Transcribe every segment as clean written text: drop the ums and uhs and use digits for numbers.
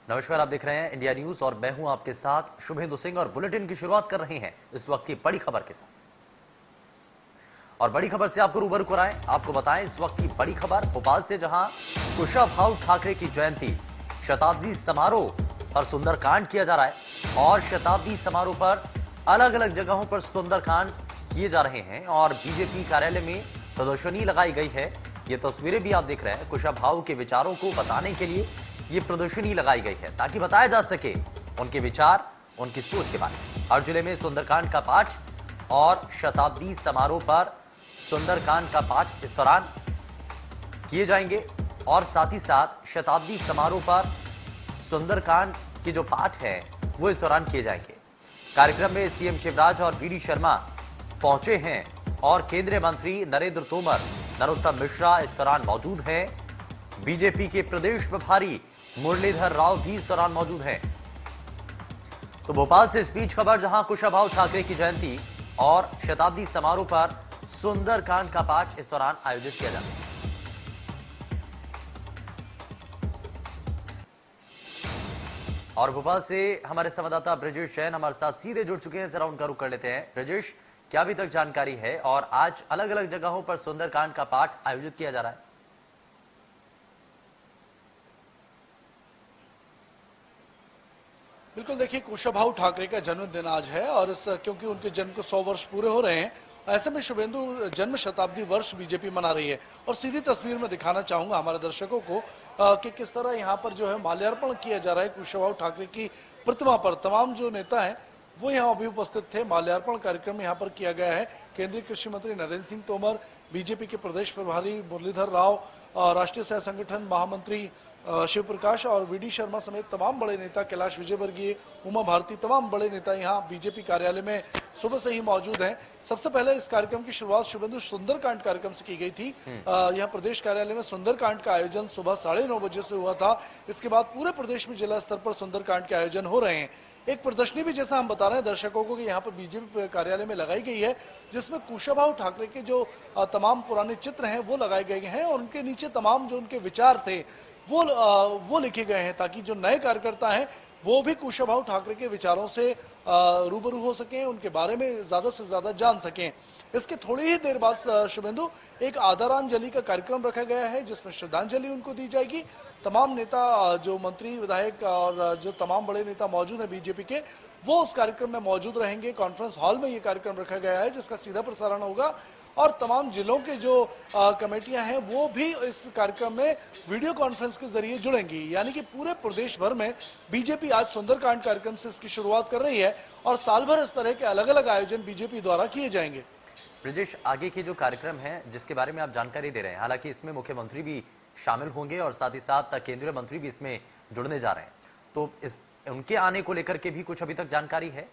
नमस्कार, आप देख रहे हैं इंडिया न्यूज और मैं हूं आपके साथ शुभेंदु सिंह और बुलेटिन की शुरुआत कर रहे हैं इस वक्त की बड़ी खबर के साथ। और बड़ी खबर से आपको रूबरू कराएं, आपको बताएं इस वक्त की बड़ी खबर भोपाल से, जहां कुशाभाऊ ठाकरे की जयंती शताब्दी समारोह पर सुंदरकांड किया जा रहा है और शताब्दी समारोह पर अलग अलग जगहों पर सुंदरकांड किए जा रहे हैं और बीजेपी कार्यालय में प्रदर्शनी लगाई गई है। ये तस्वीरें भी आप देख रहे हैं। कुशाभाऊ के विचारों को बताने के लिए ये प्रदर्शनी लगाई गई है ताकि बताया जा सके उनके विचार, उनकी सोच के बारे में। हर जिले में सुंदरकांड का पाठ और शताब्दी समारोह पर सुंदरकांड का पाठ इस दौरान किए जाएंगे और साथ ही साथ शताब्दी समारोह पर सुंदरकांड के जो पाठ है वो इस दौरान किए जाएंगे। कार्यक्रम में सीएम शिवराज और वीडी शर्मा पहुंचे हैं और केंद्रीय मंत्री नरेंद्र तोमर, नरोत्तम मिश्रा इस दौरान मौजूद हैं। बीजेपी के प्रदेश प्रभारी मुरलीधर राव भी इस दौरान मौजूद हैं। तो भोपाल से इस बीच खबर, जहां कुशाभाऊ ठाकरे की जयंती और शताब्दी समारोह पर सुंदरकांड का पाठ इस दौरान आयोजित किया जाता है। और भोपाल से हमारे संवाददाता ब्रजेश जैन हमारे साथ सीधे जुड़ चुके हैं, जरा उनका रुख कर लेते हैं। ब्रजेश, क्या अभी तक जानकारी है और आज अलग अलग जगहों पर सुंदरकांड का पाठ आयोजित किया जा रहा है? बिल्कुल, देखिए कुशाभाऊ ठाकरे का जन्मदिन आज है और क्योंकि उनके जन्म को 100 वर्ष पूरे हो रहे हैं, ऐसे में शुभेंदु जन्म शताब्दी वर्ष बीजेपी मना रही है। और सीधी तस्वीर में दिखाना चाहूंगा हमारे दर्शकों को कि किस तरह यहाँ पर जो है माल्यार्पण किया जा रहा है कुशाभाऊ ठाकरे की प्रतिमा पर। तमाम जो नेता हैं वो यहाँ अभी उपस्थित थे। माल्यार्पण कार्यक्रम यहाँ पर किया गया है। केंद्रीय कृषि मंत्री नरेंद्र सिंह तोमर, बीजेपी के प्रदेश प्रभारी मुरलीधर राव, राष्ट्रीय सह संगठन महामंत्री शिव प्रकाश और वीडी शर्मा समेत तमाम बड़े नेता, कैलाश विजयवर्गीय, उमा भारती, तमाम बड़े नेता यहाँ बीजेपी कार्यालय में सुबह से ही मौजूद हैं। सबसे पहले इस कार्यक्रम की शुरुआत शुभेंदु सुंदरकांड कार्यक्रम से की गई थी। यहाँ प्रदेश कार्यालय में सुंदरकांड का आयोजन सुबह 9:30 बजे से हुआ था। इसके बाद पूरे प्रदेश में जिला स्तर पर सुंदरकांड के आयोजन हो रहे हैं। एक प्रदर्शनी भी, जैसा हम बता रहे हैं दर्शकों को, कि यहाँ पर बीजेपी कार्यालय में लगाई गई है, जिसमें कुशाभाऊ ठाकरे के जो तमाम पुराने चित्र हैं वो लगाए गए हैं और उनके नीचे तमाम जो उनके विचार थे वो लिखे गए हैं, ताकि जो नए कार्यकर्ता हैं वो भी कुशाभाऊ ठाकरे के विचारों से रूबरू हो सकें, उनके बारे में ज्यादा से ज्यादा जान सकें। इसके थोड़ी ही देर बाद शुभेंदु एक आदरांजलि का कार्यक्रम रखा गया है, जिसमें श्रद्धांजलि उनको दी जाएगी। तमाम नेता, जो मंत्री, विधायक और जो तमाम बड़े नेता मौजूद हैं बीजेपी के, वो उस कार्यक्रम में मौजूद रहेंगे। कॉन्फ्रेंस हॉल में ये कार्यक्रम रखा गया है, जिसका सीधा प्रसारण होगा और तमाम जिलों के जो कमेटियां हैं वो भी इस कार्यक्रम में वीडियो कॉन्फ्रेंस के जरिए जुड़ेंगी। यानी कि पूरे प्रदेश भर में बीजेपी आज सुंदरकांड कार्यक्रम से इसकी शुरुआत कर रही है और साल भर इस तरह के अलग अलग आयोजन बीजेपी द्वारा किए जाएंगे। ब्रजेश, आगे के जो कार्यक्रम है जिसके बारे में आप जानकारी दे रहे हैं, हालांकि इसमें मुख्यमंत्री भी शामिल होंगे और साथ ही साथ केंद्रीय मंत्री भी इसमें जुड़ने जा रहे हैं, तो उनके आने को लेकर के भी कुछ अभी तक जानकारी है?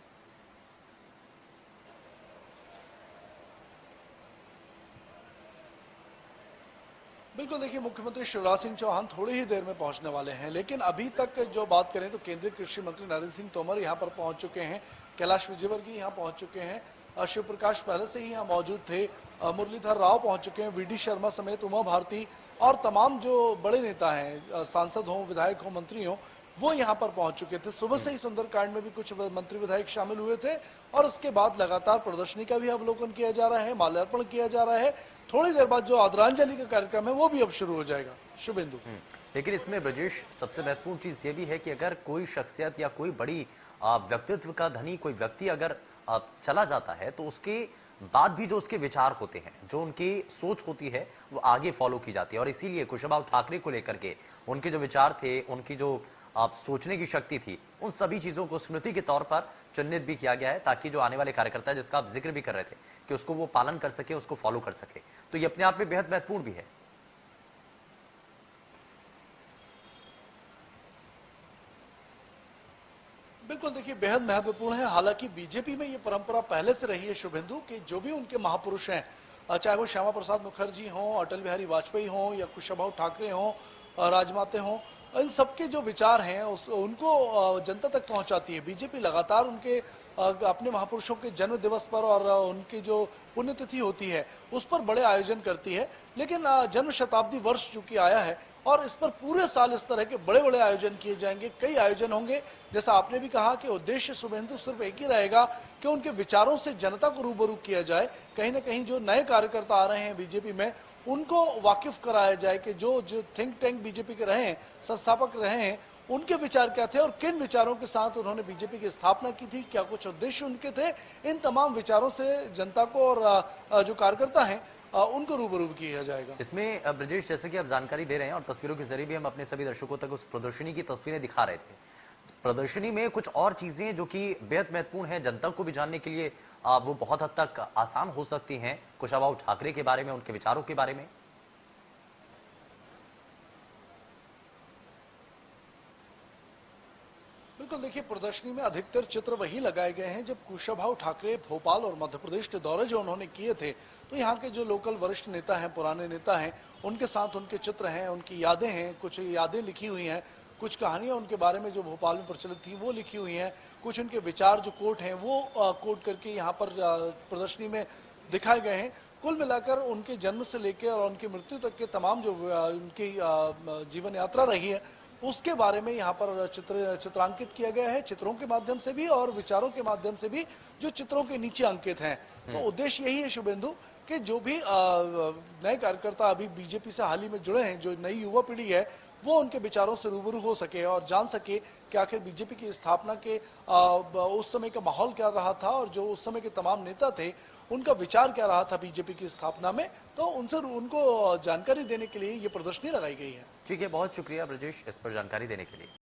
बिल्कुल, देखिए मुख्यमंत्री शिवराज सिंह चौहान थोड़ी ही देर में पहुंचने वाले हैं, लेकिन अभी तक जो बात करें तो केंद्रीय कृषि मंत्री नरेंद्र सिंह तोमर यहां पर पहुंच चुके हैं, कैलाश विजयवर्गीय यहां पहुंच चुके हैं, शिव प्रकाश पहले से ही यहां मौजूद थे, मुरलीधर राव पहुंच चुके हैं, वीडी शर्मा समेत उमा भारती और तमाम जो बड़े नेता हैं, सांसद हों, विधायक हों, मंत्री हों, वो यहाँ पर पहुंच चुके थे। सुबह से ही सुंदरकांड में भी कुछ मंत्री विधायक शामिल हुए थे और उसके बाद लगातार प्रदर्शनी का भी अवलोकन किया जा रहा है, माल्यार्पण किया जा रहा है। थोड़ी देर बाद जो आदरांजलि का कार्यक्रम है वो भी अब शुरू हो जाएगा। शुभेंदु, लेकिन इसमें ब्रजेश सबसे महत्वपूर्ण चीज ये भी है कि अगर कोई शख्सियत या कोई बड़ी व्यक्तित्व का धनी कोई व्यक्ति अगर चला जाता है तो उसके बाद भी जो उसके विचार होते हैं, जो उनकी सोच होती है, वो आगे फॉलो की जाती है। और इसीलिए कुशाभाऊ ठाकरे को लेकर के उनके जो विचार थे, उनकी जो आप सोचने की शक्ति थी, उन सभी चीजों को स्मृति के तौर पर चिन्हित भी किया गया है, ताकि जो आने वाले कार्यकर्ता है, जिसका आप जिक्र भी कर रहे थे, कि उसको वो पालन कर सके, उसको फॉलो कर सके। तो ये अपने आप में बेहद महत्वपूर्ण भी है। बिल्कुल, देखिए बेहद महत्वपूर्ण है। हालांकि बीजेपी में ये परंपरा पहले से रही है शुभेंदु, कि जो भी उनके महापुरुष हैं, चाहे वो श्यामा प्रसाद मुखर्जी हों, अटल बिहारी वाजपेयी हों या कुशाभाऊ ठाकरे हों, राजमाते हों, इन सबके जो विचार हैं उनको जनता तक पहुंचाती है। बीजेपी लगातार उनके अपने महापुरुषों के जन्म दिवस पर और उनकी जो पुण्यतिथि होती है उस पर बड़े आयोजन करती है। लेकिन जन्म शताब्दी वर्ष चूंकि आया है और इस पर पूरे साल इस तरह के बड़े बड़े आयोजन किए जाएंगे, कई आयोजन होंगे। जैसा आपने भी कहा कि उद्देश्य शुभेंदु सिर्फ एक ही रहेगा कि उनके विचारों से जनता को रूबरू किया जाए। कहीं ना कहीं जो नए कार्यकर्ता आ रहे हैं बीजेपी में उनको वाकिफ कराया जाए कि जो थिंक टैंक बीजेपी के रहे हैं, संस्थापक रहे हैं, उनके विचार क्या थे और किन विचारों के साथ उन्होंने बीजेपी की स्थापना की थी, क्या कुछ उद्देश्य उनके थे। इन तमाम विचारों से जनता को और जो कार्यकर्ता हैं उनको रूबरू किया जाएगा। इसमें ब्रजेश, जैसे कि आप जानकारी दे रहे हैं और तस्वीरों के जरिए भी हम अपने सभी दर्शकों तक उस प्रदर्शनी की तस्वीरें दिखा रहे थे, प्रदर्शनी में कुछ और चीजें जो कि बेहद महत्वपूर्ण है जनता को भी जानने के लिए, वो बहुत हद तक आसान हो सकती हैं। कुशाभाऊ ठाकरे के बारे में, उनके विचारों के बारे में। बिल्कुल, देखिए प्रदर्शनी में अधिकतर चित्र वही लगाए गए हैं जब कुशाभाऊ ठाकरे भोपाल और मध्य प्रदेश के दौरे जो उन्होंने किए थे, तो यहाँ के जो लोकल वरिष्ठ नेता हैं, पुराने नेता हैं, उनके साथ उनके चित्र हैं, उनकी यादें हैं, कुछ यादें लिखी हुई हैं, कुछ कहानियां उनके बारे में जो भोपाल में प्रचलित थी वो लिखी हुई हैं, कुछ उनके विचार जो कोट हैं वो कोट करके यहाँ पर प्रदर्शनी में दिखाए गए हैं। कुल मिलाकर उनके जन्म से लेकर और उनकी मृत्यु तक के तमाम जो उनकी जीवन यात्रा रही है उसके बारे में यहाँ पर चित्रांकित किया गया है, चित्रों के माध्यम से भी और विचारों के माध्यम से भी जो चित्रों के नीचे अंकित हैं। तो उद्देश्य यही है शुभेंदु कि जो भी नए कार्यकर्ता अभी बीजेपी से हाल ही में जुड़े हैं, जो नई युवा पीढ़ी है, वो उनके विचारों से रूबरू हो सके और जान सके कि आखिर बीजेपी की स्थापना के उस समय का माहौल क्या रहा था और जो उस समय के तमाम नेता थे उनका विचार क्या रहा था बीजेपी की स्थापना में। तो उनसे उनको जानकारी देने के लिए ये प्रदर्शनी लगाई गई है। ठीक है, बहुत शुक्रिया ब्रजेश इस पर जानकारी देने के लिए।